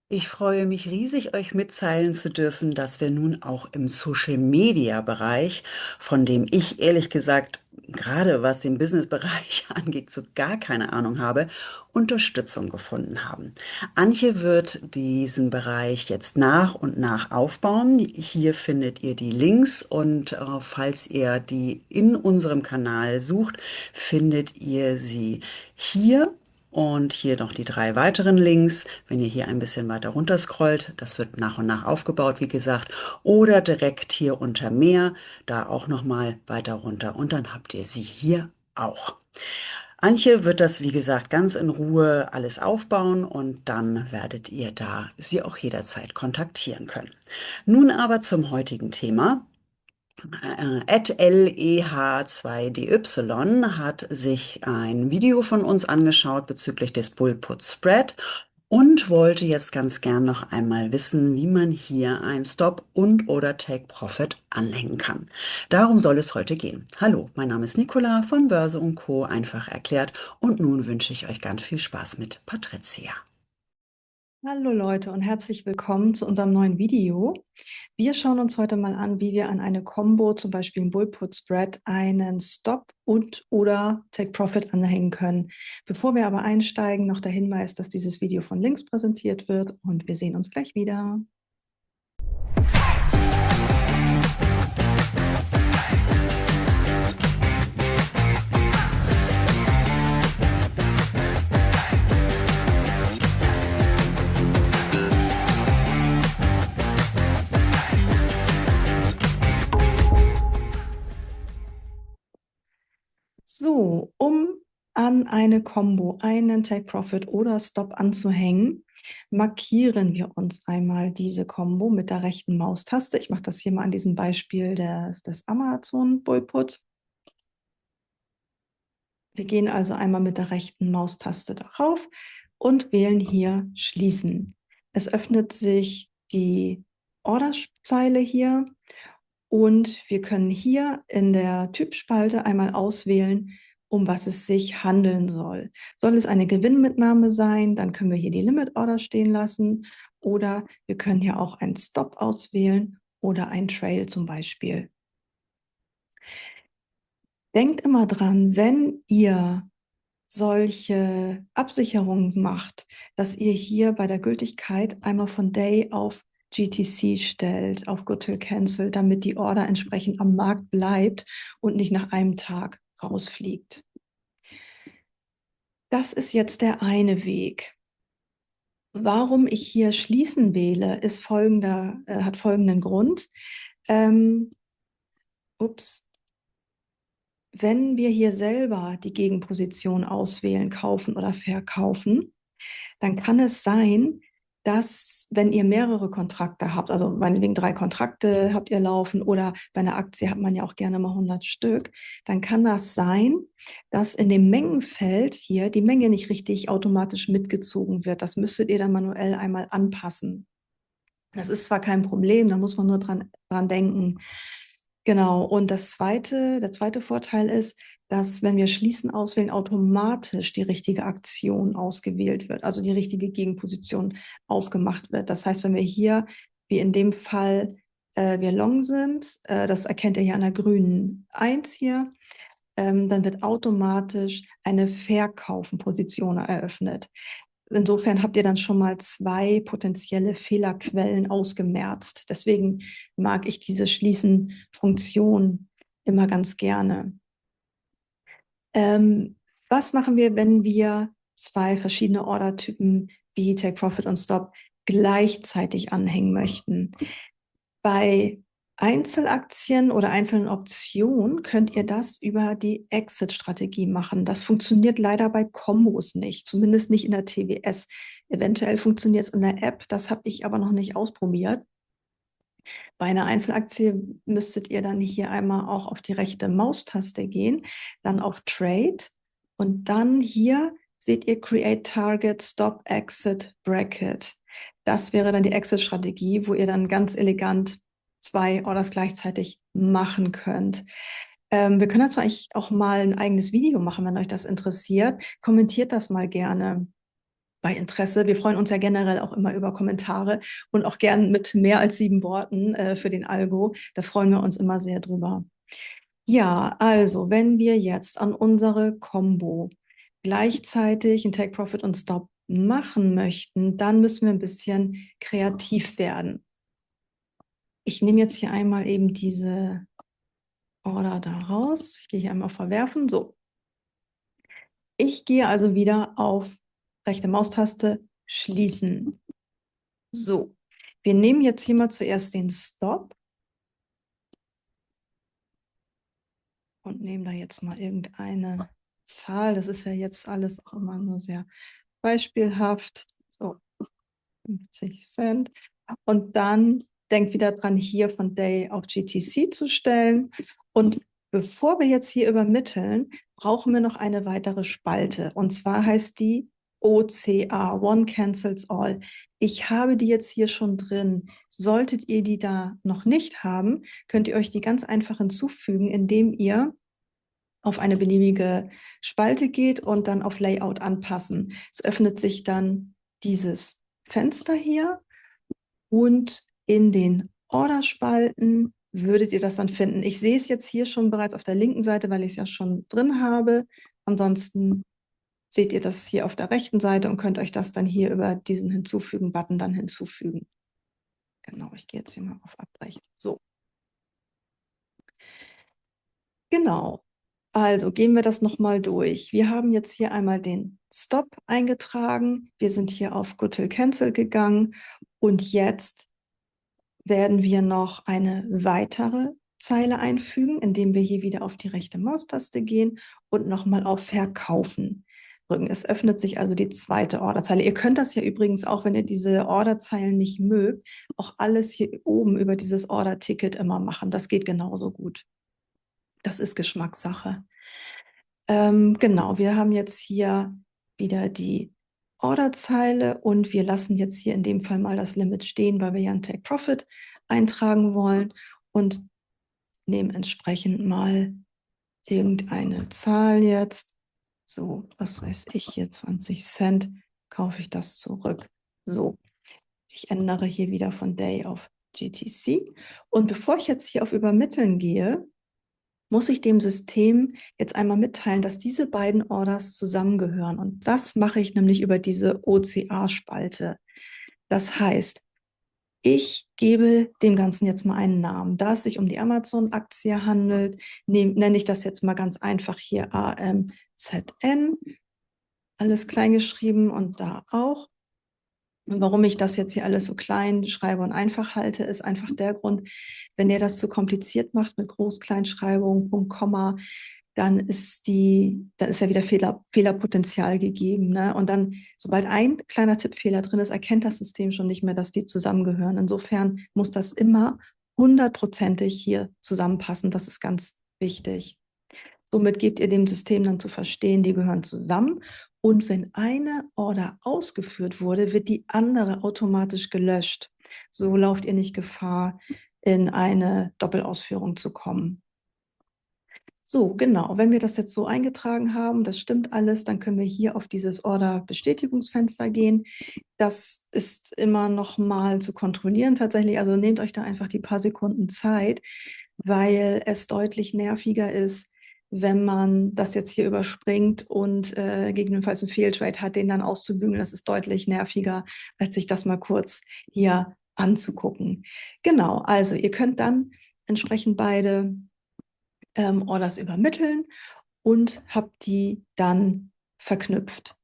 Ich freue mich riesig, euch mitteilen zu dürfen, dass wir nun auch im Social-Media-Bereich, von dem ich ehrlich gesagt, gerade was den Business-Bereich angeht, so gar keine Ahnung habe, Unterstützung gefunden haben. Antje wird diesen Bereich jetzt nach und nach aufbauen. Hier findet ihr die Links und falls ihr die in unserem Kanal sucht, findet ihr sie hier. Und hier noch die drei weiteren Links. Wenn ihr hier ein bisschen weiter runter scrollt, das wird nach und nach aufgebaut, wie gesagt, oder direkt hier unter mehr, da auch noch mal weiter runter und dann habt ihr sie hier auch. Antje wird das, wie gesagt, ganz in Ruhe alles aufbauen und dann werdet ihr da sie auch jederzeit kontaktieren können. Nun aber zum heutigen Thema. @leh2dy hat sich ein Video von uns angeschaut bezüglich des Bull-Put Spread und wollte jetzt ganz gern noch einmal wissen, wie man hier ein Stop und oder Take Profit anhängen kann. Darum soll es heute gehen. Hallo, mein Name ist Nicola von Börse und Co. einfach erklärt und nun wünsche ich euch ganz viel Spaß mit Patricia. Hallo Leute und herzlich willkommen zu unserem neuen Video. Wir schauen uns heute mal an, wie wir an eine Combo, zum Beispiel einen Bull-Put-Spread, einen Stop und oder Take Profit anhängen können. Bevor wir aber einsteigen, noch der Hinweis, dass dieses Video von links präsentiert wird und wir sehen uns gleich wieder. So, um an eine Combo einen Take Profit oder Stop anzuhängen, markieren wir uns einmal diese Combo mit der rechten Maustaste. Ich mache das hier mal an diesem Beispiel des Amazon Bullput. Wir gehen also einmal mit der rechten Maustaste darauf und wählen hier Schließen. Es öffnet sich die Orderzeile hier und wir können hier in der Typspalte einmal auswählen, um was es sich handeln soll. Soll es eine Gewinnmitnahme sein, dann können wir hier die Limit Order stehen lassen oder wir können hier auch einen Stop auswählen oder ein Trail zum Beispiel. Denkt immer dran, wenn ihr solche Absicherungen macht, dass ihr hier bei der Gültigkeit einmal von Day auf GTC stellt, auf Good Till Cancel, damit die Order entsprechend am Markt bleibt und nicht nach einem Tag rausfliegt. Das ist jetzt der eine Weg. Warum ich hier Schließen wähle, ist hat folgenden Grund. Ups. Wenn wir hier selber die Gegenposition auswählen, kaufen oder verkaufen, dann kann es sein, dass, wenn ihr mehrere Kontrakte habt, also meinetwegen 3 Kontrakte habt ihr laufen oder bei einer Aktie hat man ja auch gerne mal 100 Stück, dann kann das sein, dass in dem Mengenfeld hier die Menge nicht richtig automatisch mitgezogen wird. Das müsstet ihr dann manuell einmal anpassen. Das ist zwar kein Problem, da muss man nur dran denken. Genau, und der zweite Vorteil ist, dass, wenn wir Schließen auswählen, automatisch die richtige Aktion ausgewählt wird, also die richtige Gegenposition aufgemacht wird. Das heißt, wenn wir hier, wie in dem Fall, wir long sind, das erkennt ihr hier an der grünen 1 hier, dann wird automatisch eine Verkaufenposition eröffnet. Insofern habt ihr dann schon mal 2 potenzielle Fehlerquellen ausgemerzt. Deswegen mag ich diese Schließen-Funktion immer ganz gerne. Was machen wir, wenn wir 2 verschiedene Ordertypen wie Take Profit und Stop gleichzeitig anhängen möchten? Bei Einzelaktien oder einzelnen Optionen könnt ihr das über die Exit-Strategie machen. Das funktioniert leider bei Kombos nicht, zumindest nicht in der TWS. Eventuell funktioniert es in der App, das habe ich aber noch nicht ausprobiert. Bei einer Einzelaktie müsstet ihr dann hier einmal auch auf die rechte Maustaste gehen, dann auf Trade und dann hier seht ihr Create Target, Stop, Exit, Bracket. Das wäre dann die Exit-Strategie, wo ihr dann ganz elegant 2 Orders gleichzeitig machen könnt. Wir können dazu eigentlich auch mal ein eigenes Video machen, wenn euch das interessiert. Kommentiert das mal gerne. bei Interesse. Wir freuen uns ja generell auch immer über Kommentare und auch gern mit mehr als 7 Worten für den Algo. Da freuen wir uns immer sehr drüber. Ja, also wenn wir jetzt an unsere Combo gleichzeitig ein Take Profit und Stop machen möchten, dann müssen wir ein bisschen kreativ werden. Ich nehme jetzt hier einmal eben diese Order da raus. Ich gehe hier einmal auf Verwerfen. So. Ich gehe also wieder auf rechte Maustaste, schließen. So. Wir nehmen jetzt hier mal zuerst den Stop und nehmen da jetzt mal irgendeine Zahl. Das ist ja jetzt alles auch immer nur sehr beispielhaft. So, 50 Cent. Und dann denkt wieder dran, hier von Day auf GTC zu stellen. Und bevor wir jetzt hier übermitteln, brauchen wir noch eine weitere Spalte. Und zwar heißt die OCA, One Cancels All. Ich habe die jetzt hier schon drin. Solltet ihr die da noch nicht haben, könnt ihr euch die ganz einfach hinzufügen, indem ihr auf eine beliebige Spalte geht und dann auf Layout anpassen. Es öffnet sich dann dieses Fenster hier und in den Orderspalten würdet ihr das dann finden. Ich sehe es jetzt hier schon bereits auf der linken Seite, weil ich es ja schon drin habe. Ansonsten seht ihr das hier auf der rechten Seite und könnt euch das dann hier über diesen Hinzufügen-Button dann hinzufügen. Genau, ich gehe jetzt hier mal auf Abbrechen. So. Genau. Also gehen wir das nochmal durch. Wir haben jetzt hier einmal den Stop eingetragen. Wir sind hier auf Good Till Cancel gegangen und jetzt werden wir noch eine weitere Zeile einfügen, indem wir hier wieder auf die rechte Maustaste gehen und nochmal auf Verkaufen drücken. Es öffnet sich also die zweite Orderzeile. Ihr könnt das ja übrigens auch, wenn ihr diese Orderzeilen nicht mögt, auch alles hier oben über dieses Order-Ticket immer machen. Das geht genauso gut. Das ist Geschmackssache. Genau, wir haben jetzt hier wieder die Orderzeile und wir lassen jetzt hier in dem Fall mal das Limit stehen, weil wir ja ein Take Profit eintragen wollen und nehmen entsprechend mal irgendeine Zahl jetzt. So, was weiß ich hier, 20 Cent, kaufe ich das zurück. So, ich ändere hier wieder von Day auf GTC. Und bevor ich jetzt hier auf Übermitteln gehe, muss ich dem System jetzt einmal mitteilen, dass diese beiden Orders zusammengehören. Und das mache ich nämlich über diese OCA-Spalte. Das heißt, ich gebe dem Ganzen jetzt mal einen Namen. Da es sich um die Amazon-Aktie handelt, nenne ich das jetzt mal ganz einfach hier AMZN. Alles klein geschrieben und da auch. Und warum ich das jetzt hier alles so klein schreibe und einfach halte, ist einfach der Grund, wenn ihr das zu kompliziert macht mit Groß-Kleinschreibung, Punkt, Komma, dann ist ja wieder Fehlerpotenzial gegeben. Ne? Und dann, sobald ein kleiner Tippfehler drin ist, erkennt das System schon nicht mehr, dass die zusammengehören. Insofern muss das immer 100%ig hier zusammenpassen. Das ist ganz wichtig. Somit gebt ihr dem System dann zu verstehen, die gehören zusammen. Und wenn eine Order ausgeführt wurde, wird die andere automatisch gelöscht. So lauft ihr nicht Gefahr, in eine Doppelausführung zu kommen. So, genau. Wenn wir das jetzt so eingetragen haben, das stimmt alles, dann können wir hier auf dieses Order-Bestätigungsfenster gehen. Das ist immer noch mal zu kontrollieren tatsächlich. Also nehmt euch da einfach die paar Sekunden Zeit, weil es deutlich nerviger ist, wenn man das jetzt hier überspringt und gegebenenfalls einen Fehltrade hat, den dann auszubügeln. Das ist deutlich nerviger, als sich das mal kurz hier anzugucken. Genau, also ihr könnt dann entsprechend beide Orders übermitteln und habt die dann verknüpft.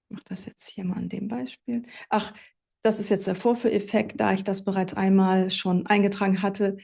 Ich mache das jetzt hier mal an dem Beispiel. Ach, das ist jetzt der Vorführeffekt. Da ich das bereits einmal schon eingetragen hatte,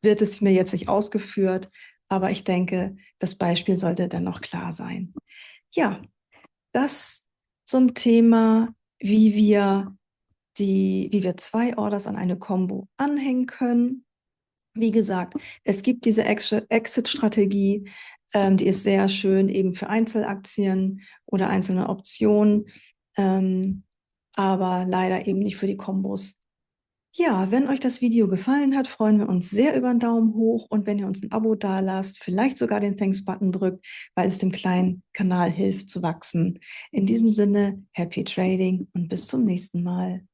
wird es mir jetzt nicht ausgeführt. Aber ich denke, das Beispiel sollte dann noch klar sein. Ja, das zum Thema, wie wir 2 Orders an eine Combo anhängen können. Wie gesagt, es gibt diese Exit-Strategie, die ist sehr schön eben für Einzelaktien oder einzelne Optionen, aber leider eben nicht für die Kombos. Ja, wenn euch das Video gefallen hat, freuen wir uns sehr über einen Daumen hoch und wenn ihr uns ein Abo dalasst, vielleicht sogar den Thanks-Button drückt, weil es dem kleinen Kanal hilft zu wachsen. In diesem Sinne, happy trading und bis zum nächsten Mal.